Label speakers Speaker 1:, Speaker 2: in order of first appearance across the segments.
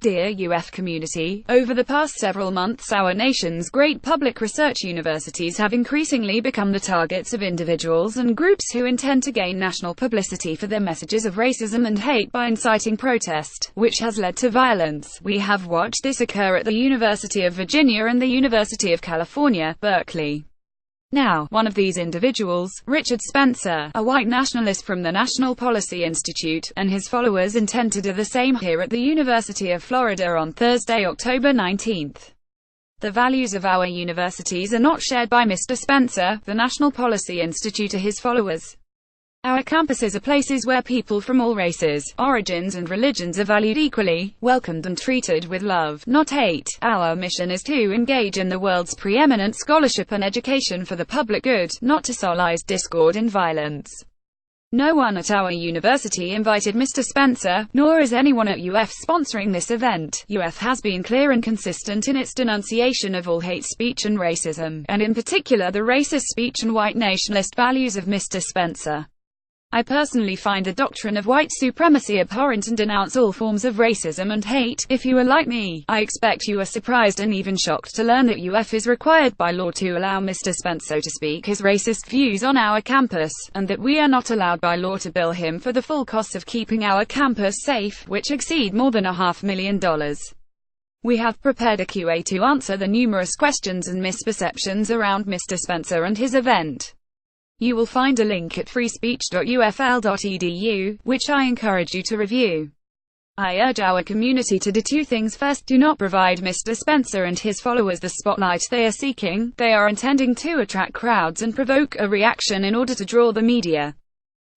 Speaker 1: Dear UF community, over the past several months our nation's great public research universities have increasingly become the targets of individuals and groups who intend to gain national publicity for their messages of racism and hate by inciting protest, which has led to violence. We have watched this occur at the University of Virginia and the University of California, Berkeley. Now, one of these individuals, Richard Spencer, a white nationalist from the National Policy Institute, and his followers intend to do the same here at the University of Florida on Thursday, October 19. The values of our universities are not shared by Mr. Spencer, the National Policy Institute, or his followers. Our campuses are places where people from all races, origins and religions are valued equally, welcomed and treated with love, not hate. Our mission is to engage in the world's preeminent scholarship and education for the public good, not to solace discord and violence. No one at our university invited Mr. Spencer, nor is anyone at UF sponsoring this event. UF has been clear and consistent in its denunciation of all hate speech and racism, and in particular the racist speech and white nationalist values of Mr. Spencer. I personally find the doctrine of white supremacy abhorrent and denounce all forms of racism and hate. If you are like me, I expect you are surprised and even shocked to learn that UF is required by law to allow Mr. Spencer to speak his racist views on our campus, and that we are not allowed by law to bill him for the full costs of keeping our campus safe, which exceed more than $500,000. We have prepared a Q&A to answer the numerous questions and misperceptions around Mr. Spencer and his event. You will find a link at freespeech.ufl.edu, which I encourage you to review. I urge our community to do two things. First, do not provide Mr. Spencer and his followers the spotlight they are seeking. They are intending to attract crowds and provoke a reaction in order to draw the media.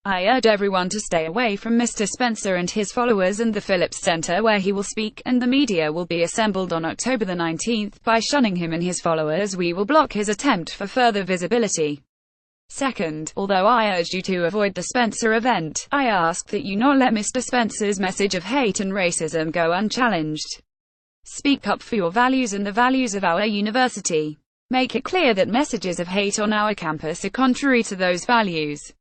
Speaker 1: I urge everyone to stay away from Mr. Spencer and his followers and the Phillips Center where he will speak, and the media will be assembled on October the 19th. By shunning him and his followers, we will block his attempt for further visibility. Second, although I urged you to avoid the Spencer event, I ask that you not let Mr. Spencer's message of hate and racism go unchallenged. Speak up for your values and the values of our university. Make it clear that messages of hate on our campus are contrary to those values.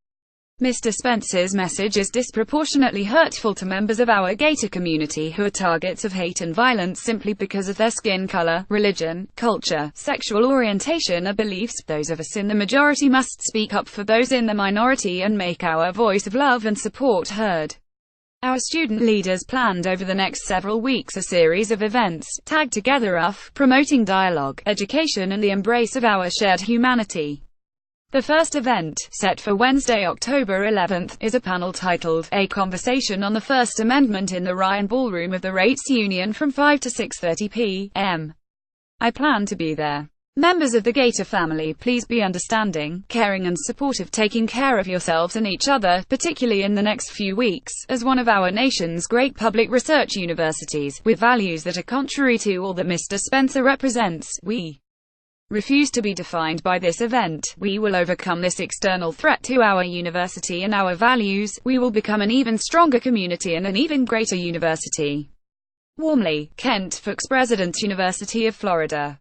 Speaker 1: Mr. Spencer's message is disproportionately hurtful to members of our Gator community who are targets of hate and violence simply because of their skin color, religion, culture, sexual orientation or beliefs. Those of us in the majority must speak up for those in the minority and make our voice of love and support heard. Our student leaders planned over the next several weeks a series of events, tagged Together UF, promoting dialogue, education and the embrace of our shared humanity. The first event, set for Wednesday, October 11th, is a panel titled, A Conversation on the First Amendment in the Ryan Ballroom of the Rates Union from 5 to 6:30 p.m. I plan to be there. Members of the Gator family, please be understanding, caring and supportive, taking care of yourselves and each other, particularly in the next few weeks. As one of our nation's great public research universities, with values that are contrary to all that Mr. Spencer represents, we refuse to be defined by this event. We will overcome this external threat to our university and our values. We will become an even stronger community and an even greater university. Warmly, Kent Fuchs, President, University of Florida.